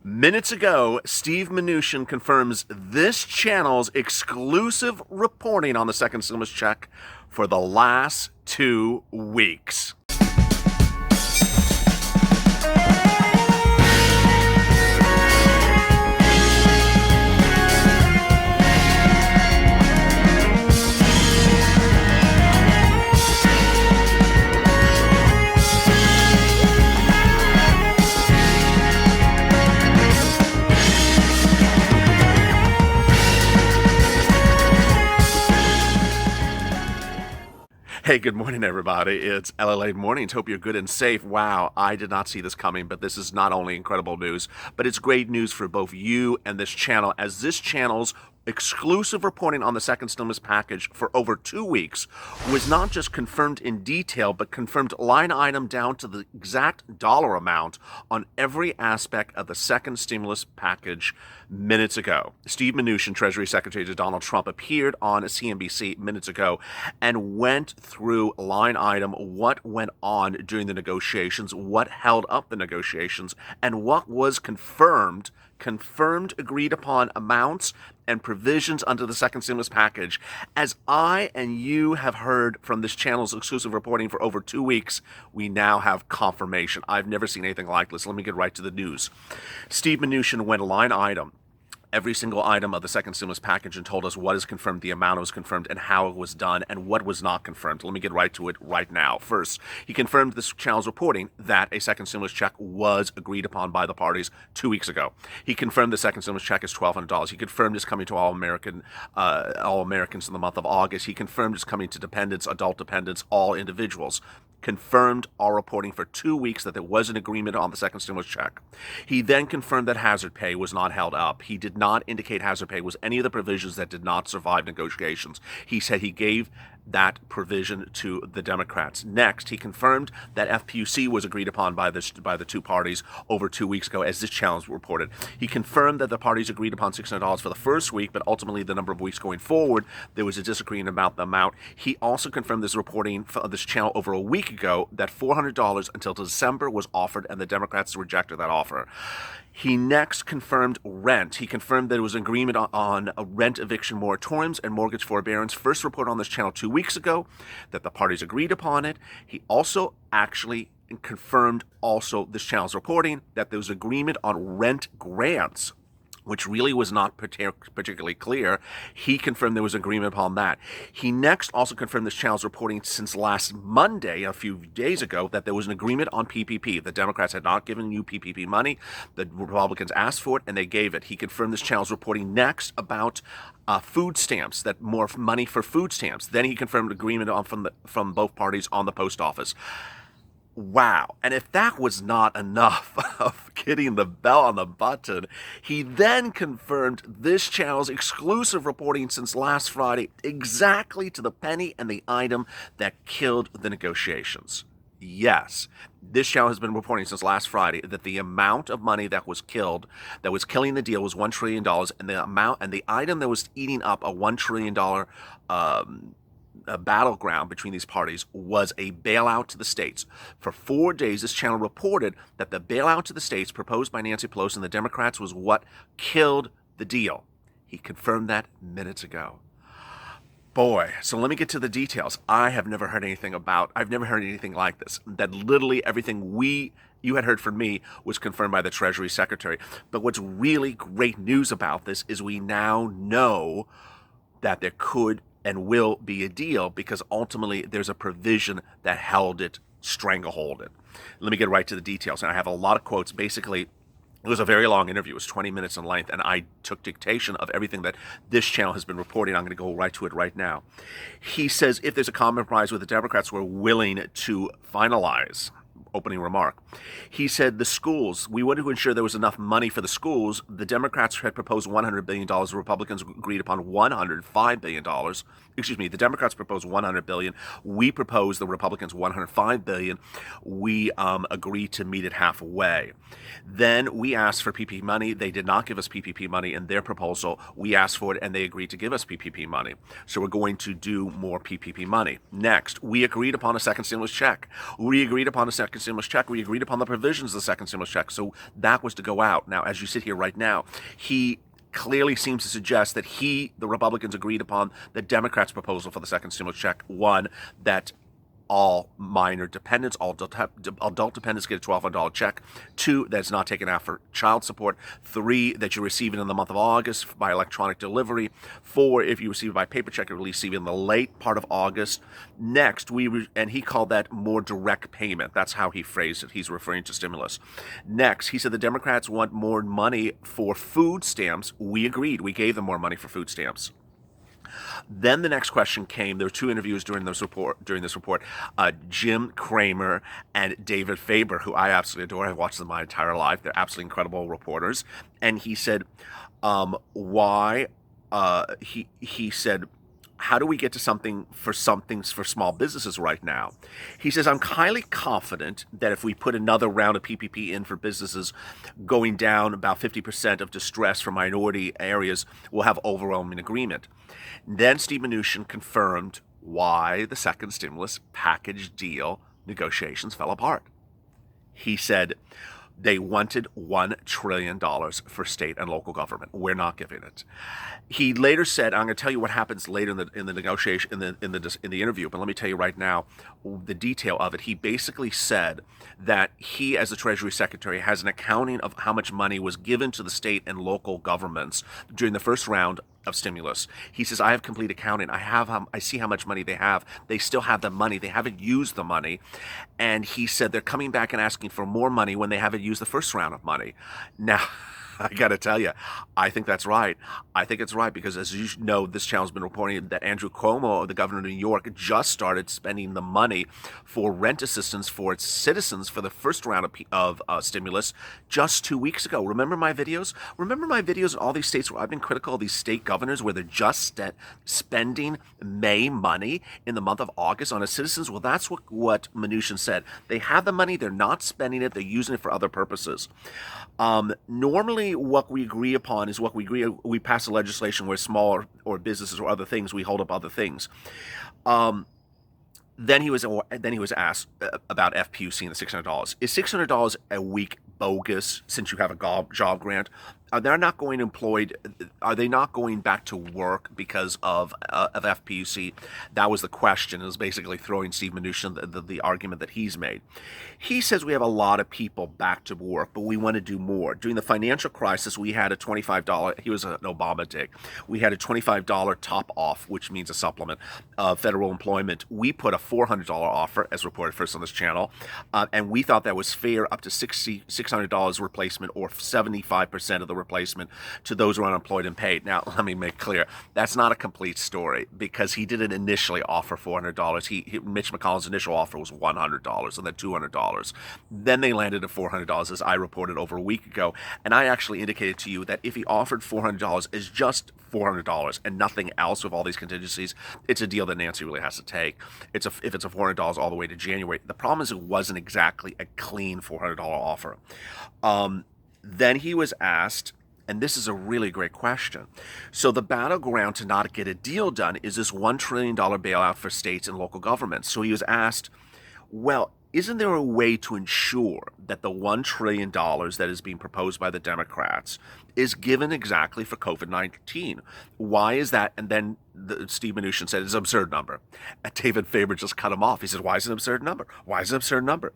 Minutes ago, Steve Mnuchin confirms this channel's exclusive reporting on the second stimulus check for the last 2 weeks. Hey, good morning, everybody. It's LLA Mornings. Hope you're good and safe. Wow, I did not see this coming, but this is not only incredible news, but it's great news for both you and this channel, as this channel's exclusive reporting on the second stimulus package for over 2 weeks was not just confirmed in detail, but confirmed line item down to the exact dollar amount on every aspect of the second stimulus package minutes ago. Steve Mnuchin, Treasury Secretary to Donald Trump, appeared on CNBC minutes ago and went through line item what went on during the negotiations, what held up the negotiations, and what was confirmed, agreed upon amounts and provisions under the second stimulus package. As I and you have heard from this channel's exclusive reporting for over 2 weeks, we now have confirmation. I've never seen anything like this. Let me get right to the news. Steve Mnuchin went line item, every single item of the second stimulus package, and told us what is confirmed, the amount was confirmed, and how it was done, and what was not confirmed. Let me get right to it right now. First, he confirmed this channel's reporting that a second stimulus check was agreed upon by the parties 2 weeks ago. He confirmed the second stimulus check is $1,200. He confirmed it's coming to all Americans in the month of August. He confirmed it's coming to dependents, adult dependents, all individuals. Confirmed all reporting for 2 weeks that there was an agreement on the second stimulus check. He then confirmed that hazard pay was not held up. He did not indicate hazard pay was any of the provisions that did not survive negotiations. He said he gave that provision to the Democrats. Next, he confirmed that FPUC was agreed upon by the two parties over 2 weeks ago, as this challenge reported. He confirmed that the parties agreed upon $600 for the first week, but ultimately the number of weeks going forward, there was a disagreement about the amount. He also confirmed this reporting for this channel over a week ago that $400 until December was offered, and the Democrats rejected that offer. He next confirmed rent. He confirmed that it was an agreement on rent eviction moratoriums and mortgage forbearance. First reported on this channel 2 weeks ago that the parties agreed upon it. He also actually confirmed this channel's reporting that there was agreement on rent grants, which really was not particularly clear. He confirmed there was agreement upon that. He next also confirmed this channel's reporting since last Monday, a few days ago, that there was an agreement on PPP. The Democrats had not given you PPP money. The Republicans asked for it, and they gave it. He confirmed this channel's reporting next about food stamps, that more money for food stamps. Then he confirmed agreement from both parties on the post office. Wow. And if that was not enough of getting the bell on the button, he then confirmed this channel's exclusive reporting since last Friday, exactly to the penny and the item that killed the negotiations. Yes, this channel has been reporting since last Friday that the amount of money that was killing the deal was $1 trillion, and the item that was eating up a $1 trillion a battleground between these parties was a bailout to the states. For 4 days, this channel reported that the bailout to the states proposed by Nancy Pelosi and the Democrats was what killed the deal. He confirmed that minutes ago. Boy, so let me get to the details. I've never heard anything like this. That literally everything you had heard from me was confirmed by the Treasury Secretary. But what's really great news about this is we now know that there could and will be a deal, because ultimately there's a provision that held it, stranglehold it. Let me get right to the details. And I have a lot of quotes. Basically, it was a very long interview. It was 20 minutes in length, and I took dictation of everything that this channel has been reporting. I'm going to go right to it right now. He says if there's a compromise with the Democrats, we're willing to finalize. Opening remark. He said the schools, we wanted to ensure there was enough money for the schools. The Democrats had proposed $100 billion. The Republicans agreed upon $105 billion. Excuse me, the Democrats proposed $100 billion. We proposed, the Republicans, $105 billion. We agreed to meet it halfway. Then we asked for PPP money. They did not give us PPP money in their proposal. We asked for it, and they agreed to give us PPP money. So we're going to do more PPP money. Next, we agreed upon a second stimulus check. We agreed upon a second second stimulus check. We agreed upon the provisions of the second stimulus check. So that was to go out. Now, as you sit here right now, he clearly seems to suggest that the Republicans, agreed upon the Democrats' proposal for the second stimulus check. One, that all minor dependents, all adult dependents get a $1,200 check. 2, that's not taken out for child support. 3, that you receive it in the month of August by electronic delivery. 4, if you receive it by paper check, you receive it in the late part of August. Next, and he called that more direct payment. That's how he phrased it. He's referring to stimulus. Next, he said the Democrats want more money for food stamps. We agreed. We gave them more money for food stamps. Then the next question came. There were 2 interviews during this report. Jim Cramer and David Faber, who I absolutely adore. I've watched them my entire life. They're absolutely incredible reporters. And he said, why? He said, how do we get to something for small businesses right now? He says, I'm highly confident that if we put another round of PPP in for businesses, going down about 50% of distress for minority areas, we'll have overwhelming agreement. Then Steve Mnuchin confirmed why the second stimulus package deal negotiations fell apart. He said they wanted $1 trillion for state and local government. We're not giving it. He later said, I'm going to tell you what happens later in the negotiation, in the interview, but let me tell you right now the detail of it. He basically said that he, as the Treasury Secretary, has an accounting of how much money was given to the state and local governments during the first round of stimulus. He says, I have complete accounting. I see how much money they have. They still have the money. They haven't used the money. And he said they're coming back and asking for more money when they haven't used the first round of money. Now, I got to tell you, I think that's right. I think it's right because, as you know, this channel's been reporting that Andrew Cuomo, the governor of New York, just started spending the money for rent assistance for its citizens for the first round of stimulus just 2 weeks ago. Remember my videos? Remember my videos in all these states where I've been critical of these state governors where they're just spending May money in the month of August on its citizens? Well, that's what Mnuchin said. They have the money. They're not spending it. They're using it for other purposes. Normally, what we agree upon is what we agree. We pass a legislation where small or businesses or other things, we hold up other things. Then he was asked about FPUC and the $600. Is $600 a week bogus since you have a job grant? Are they not going back to work because of FPUC? That was the question. It was basically throwing Steve Mnuchin the argument that he's made. He says we have a lot of people back to work, but we want to do more. During the financial crisis, we had a $25, he was an Obama dick, we had a $25 top off, which means a supplement of federal employment. We put a $400 offer, as reported first on this channel, and we thought that was fair, up to $600 replacement or 75% of the replacement to those who are unemployed and paid. Now, let me make clear, that's not a complete story because he didn't initially offer $400. Mitch McConnell's initial offer was $100 and then $200. Then they landed at $400, as I reported over a week ago. And I actually indicated to you that if he offered $400 as just $400 and nothing else with all these contingencies, it's a deal that Nancy really has to take. If it's a $400 all the way to January. The problem is it wasn't exactly a clean $400 offer. Then he was asked, and this is a really great question. So the battleground to not get a deal done is this $1 trillion bailout for states and local governments. So he was asked, well, isn't there a way to ensure that the $1 trillion that is being proposed by the Democrats is given exactly for COVID-19? Why is that? And then Steve Mnuchin said it's an absurd number. And David Faber just cut him off. He said, why is it an absurd number? Why is it an absurd number?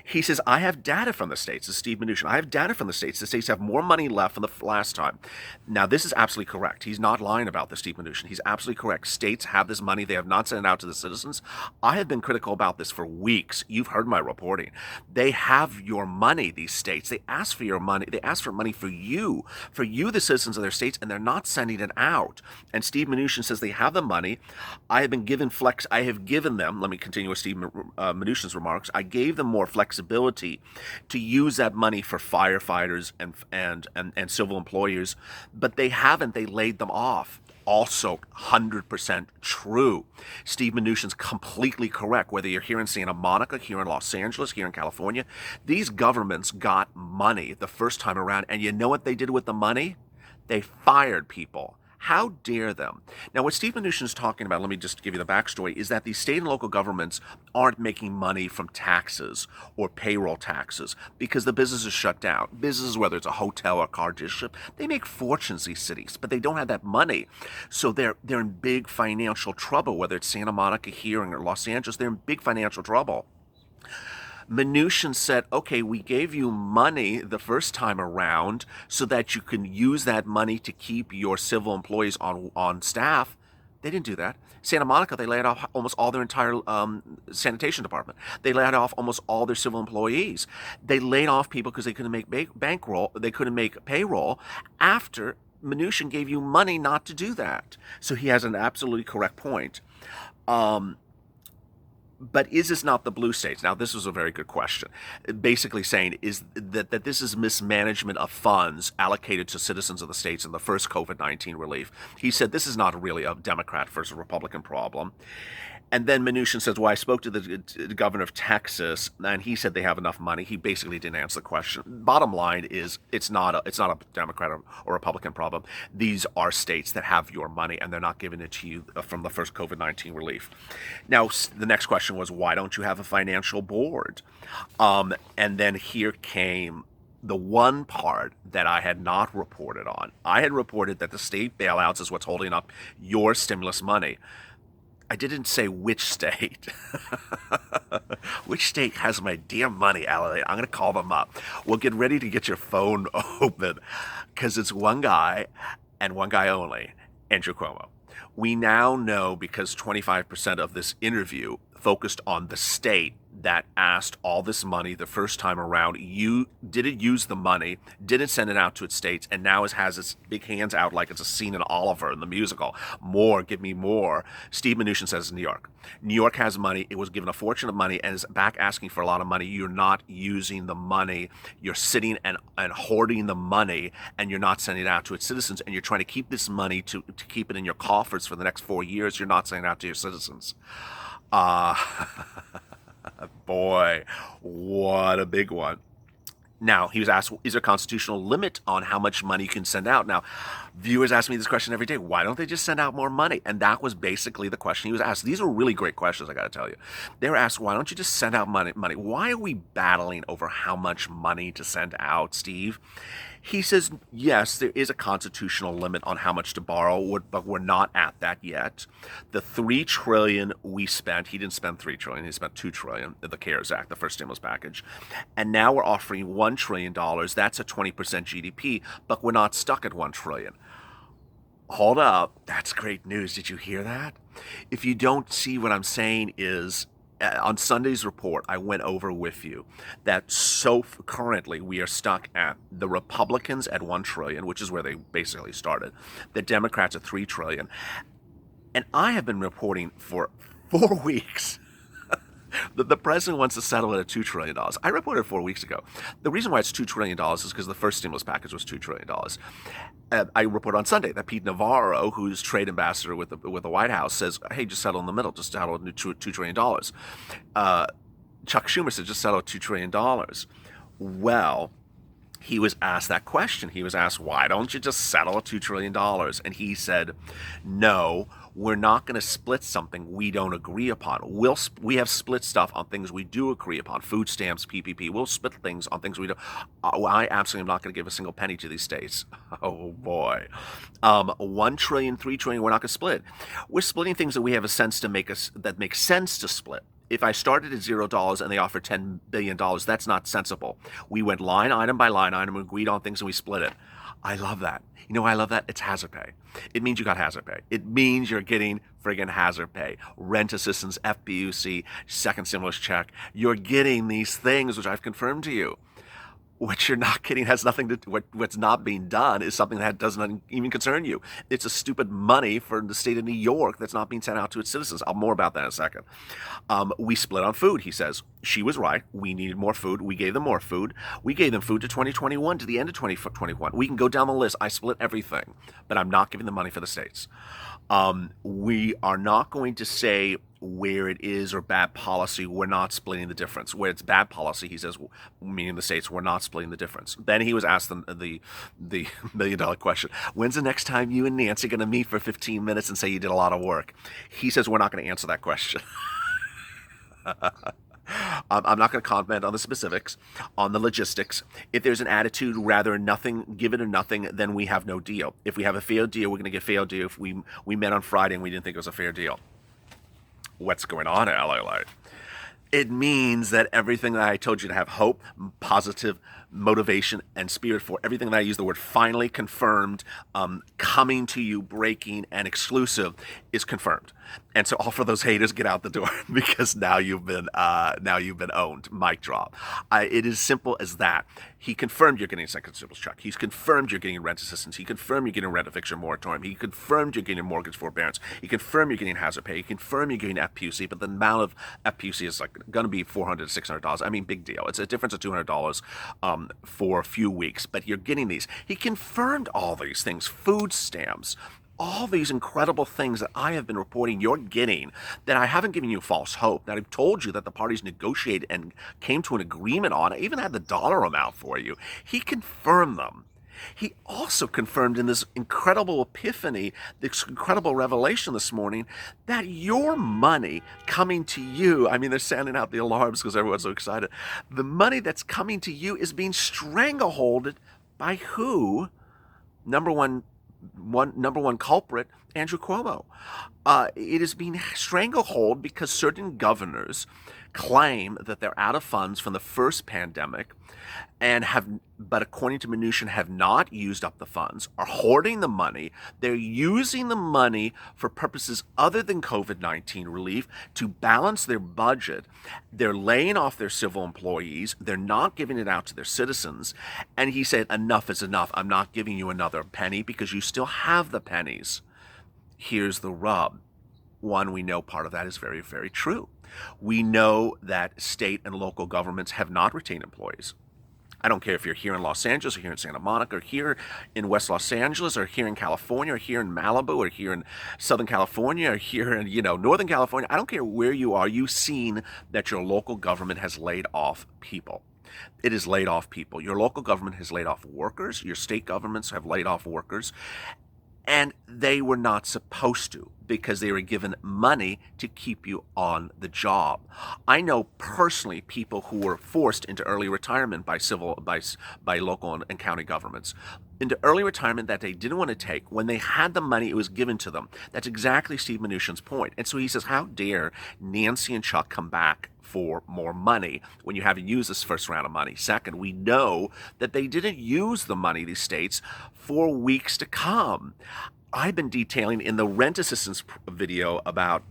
He says, I have data from the states. This is Steve Mnuchin. I have data from the states. The states have more money left from the last time. Now, this is absolutely correct. He's not lying about this, Steve Mnuchin. He's absolutely correct. States have this money. They have not sent it out to the citizens. I have been critical about this for weeks. You've heard my reporting. They have your money, these states. They ask for your money. They ask for money for you, the citizens of their states, and they're not sending it out. And Steve Mnuchin says they have the money. I have given them, let me continue with Steve Mnuchin's remarks, I gave them more flexibility to use that money for firefighters and civil employers, but they haven't. They laid them off. Also 100% true. Steve Mnuchin's completely correct. Whether you're here in Santa Monica, here in Los Angeles, here in California, these governments got money the first time around, and you know what they did with the money? They fired people. How dare them? Now, what Steve Mnuchin is talking about, let me just give you the backstory, is that the state and local governments aren't making money from taxes or payroll taxes because the business is shut down. Businesses, whether it's a hotel or a car dealership, they make fortunes, these cities, but they don't have that money. So they're in big financial trouble, whether it's Santa Monica here or Los Angeles, they're in big financial trouble. Mnuchin said, okay, we gave you money the first time around so that you can use that money to keep your civil employees on staff. They didn't do that. Santa Monica, they laid off almost all their entire sanitation department. They laid off almost all their civil employees. They laid off people because they couldn't make bankroll, they couldn't make payroll after Mnuchin gave you money not to do that. So he has an absolutely correct point. But is this not the blue states? Now, this was a very good question. Basically saying is that this is mismanagement of funds allocated to citizens of the states in the first COVID-19 relief. He said this is not really a Democrat versus Republican problem. And then Mnuchin says, well, I spoke to the governor of Texas, and he said they have enough money. He basically didn't answer the question. Bottom line is it's not a Democrat or Republican problem. These are states that have your money, and they're not giving it to you from the first COVID-19 relief. Now, the next question was, why don't you have a financial board? And then here came the one part that I had not reported on. I had reported that the state bailouts is what's holding up your stimulus money. I didn't say which state. Which state has my dear money, Adelaide? I'm going to call them up. Well, get ready to get your phone open because it's one guy and one guy only, Andrew Cuomo. We now know because 25% of this interview focused on the state that asked all this money the first time around. You didn't use the money, didn't send it out to its states, and now it has its big hands out like it's a scene in Oliver in the musical. More, give me more. Steve Mnuchin says New York. New York has money. It was given a fortune of money and is back asking for a lot of money. You're not using the money. You're sitting and hoarding the money, and you're not sending it out to its citizens, and you're trying to keep this money to keep it in your coffers for the next 4 years. You're not sending it out to your citizens. Boy, what a big one. Now, he was asked, is there a constitutional limit on how much money you can send out? Now, viewers ask me this question every day. Why don't they just send out more money? And that was basically the question he was asked. These are really great questions, I got to tell you. They were asked, why don't you just send out money? Why are we battling over how much money to send out, Steve? He says, yes, there is a constitutional limit on how much to borrow, but we're not at that yet. The $3 trillion we spent, he didn't spend $3 trillion, he spent $2 trillion, the CARES Act, the first stimulus package. And now we're offering $1 trillion. That's a 20% GDP, but we're not stuck at $1 trillion. Hold up, that's great news. Did you hear that? If you don't see what I'm saying is, on Sunday's report, I went over with you that currently we are stuck at the Republicans at $1 trillion, which is where they basically started. The Democrats at $3 trillion. And I have been reporting for 4 weeks that the president wants to settle it at $2 trillion. I reported 4 weeks ago. The reason why it's $2 trillion is because the first stimulus package was $2 trillion. I report on Sunday that Pete Navarro, who's trade ambassador with the White House, says, hey, just settle in the middle, just settle $2 trillion. Chuck Schumer said, just settle $2 trillion. Well, he was asked that question. He was asked, why don't you just settle at $2 trillion? And he said, no, we're not going to split something we don't agree upon. We have split stuff on things we do agree upon, food stamps, PPP. We'll split things on things we don't. I absolutely am not going to give a single penny to these states. Oh, boy. $1 trillion, $3 trillion, we're not going to split. We're splitting things that we have a sense to that make sense to split. If I started at $0 and they offered $10 billion, that's not sensible. We went line item by line item, agreed on things, and we split it. I love that. You know why I love that? It's hazard pay. It means you got hazard pay. It means you're getting friggin' hazard pay. Rent assistance, FBUC, second stimulus check. You're getting these things, which I've confirmed to you. What you're not getting has nothing to what's not being done is something that doesn't even concern you. It's a stupid money for the state of New York that's not being sent out to its citizens. I'll more about that in a second. We split on food, he says. She was right. We needed more food. We gave them more food. We gave them food to 2021, to the end of 2021. We can go down the list. I split everything, but I'm not giving the money for the states. We are not going to say where it is or bad policy, we're not splitting the difference. Where it's bad policy, he says, meaning the states, we're not splitting the difference. Then he was asked the $1 million question: when's the next time you and Nancy are going to meet for 15 minutes and say you did a lot of work? He says we're not going to answer that question. I'm not going to comment on the specifics, on the logistics. If there's an attitude rather nothing, give it or nothing, then we have no deal. If we have a fair deal, we're going to get a fair deal. If we met on Friday and we didn't think it was a fair deal. What's going on at LA Light? It means that everything that I told you to have hope, positive motivation, and spirit for, everything that I use the word finally, confirmed, coming to you, breaking, and exclusive is confirmed. And so all for those haters, get out the door, because now you've been owned. Mic drop. It is simple as that. He confirmed you're getting a second stimulus check. He's confirmed you're getting rent assistance. He confirmed you're getting a rent eviction moratorium. He confirmed you're getting mortgage forbearance. He confirmed you're getting hazard pay. He confirmed you're getting FPUC, but the amount of FPUC is going to be $400 to $600. I mean, big deal. It's a difference of $200 for a few weeks, but you're getting these. He confirmed all these things, food stamps, all these incredible things that I have been reporting you're getting, that I haven't given you false hope, that I've told you that the parties negotiated and came to an agreement on. I even had the dollar amount for you. He confirmed them. He also confirmed in this incredible epiphany, this incredible revelation this morning, that your money coming to you, I mean, they're sounding out the alarms because everyone's so excited. The money that's coming to you is being strangleholded by who? Number one culprit, Andrew Cuomo. It is being stranglehold because certain governors claim that they're out of funds from the first pandemic but according to Mnuchin, have not used up the funds, are hoarding the money. They're using the money for purposes other than COVID-19 relief to balance their budget. They're laying off their civil employees. They're not giving it out to their citizens. And he said, enough is enough. I'm not giving you another penny because you still have the pennies. Here's the rub. One, we know part of that is very, very true. We know that state and local governments have not retained employees. I don't care if you're here in Los Angeles or here in Santa Monica or here in West Los Angeles or here in California or here in Malibu or here in Southern California or here in, Northern California. I don't care where you are. You've seen that your local government has laid off people. It has laid off people. Your local government has laid off workers. Your state governments have laid off workers. And they were not supposed to, because they were given money to keep you on the job. I know personally people who were forced into early retirement by local and county governments, into early retirement that they didn't want to take. When they had the money, it was given to them. That's exactly Steve Mnuchin's point. And so he says, how dare Nancy and Chuck come back for more money when you haven't used this first round of money? Second, we know that they didn't use the money, these states, for weeks to come. I've been detailing in the rent assistance video about,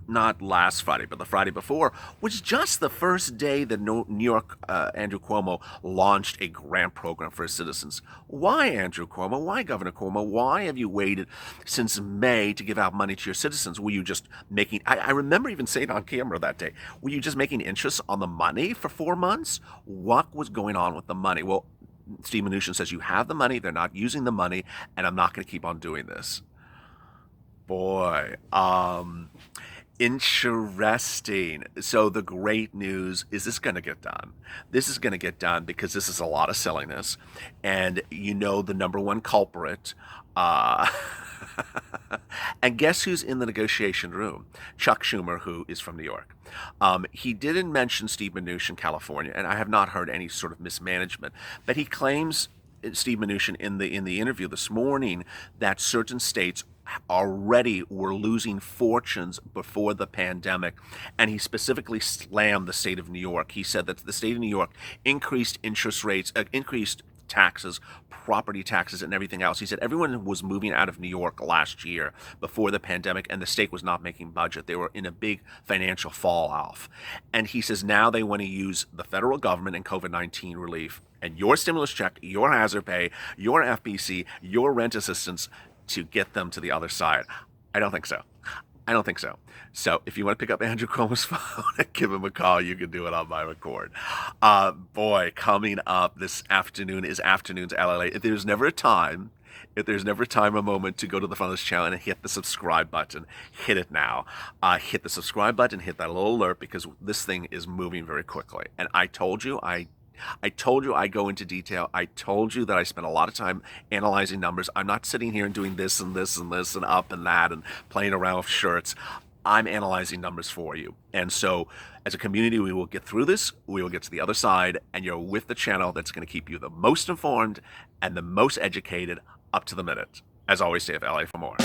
not last Friday, but the Friday before, was just the first day that New York, Andrew Cuomo launched a grant program for his citizens. Why, Andrew Cuomo? Why, Governor Cuomo? Why have you waited since May to give out money to your citizens? Were you just making, I remember even saying on camera that day, were you just making interest on the money for 4 months? What was going on with the money? Well, Steve Mnuchin says you have the money, they're not using the money, and I'm not going to keep on doing this. Boy, interesting. So the great news is this going to get done. This is going to get done because this is a lot of silliness. And the number one culprit, and guess who's in the negotiation room? Chuck Schumer, who is from New York. He didn't mention Steve Mnuchin, California, and I have not heard any sort of mismanagement, but he claims, Steve Mnuchin, in the interview this morning, that certain states already were losing fortunes before the pandemic, and he specifically slammed the state of New York. He said that the state of New York increased interest rates, increased taxes, property taxes, and everything else. He said everyone was moving out of New York last year before the pandemic, and the state was not making budget. They were in a big financial fall off. And he says now they want to use the federal government and COVID-19 relief and your stimulus check, your hazard pay, your FBC, your rent assistance to get them to the other side. I don't think so. I don't think so. So if you want to pick up Andrew Cuomo's phone and give him a call, you can do it on my record. Boy, coming up this afternoon is Afternoons LLA. If there's never a time or moment to go to the front of this channel and hit the subscribe button, hit it now. Hit the subscribe button, hit that little alert, because this thing is moving very quickly. And I told you I go into detail. I told you that I spent a lot of time analyzing numbers. I'm not sitting here and doing this and this and this and up and that and playing around with shirts. I'm analyzing numbers for you. And so as a community, we will get through this. We will get to the other side, and you're with the channel that's going to keep you the most informed and the most educated up to the minute. As always, stay with LA for more.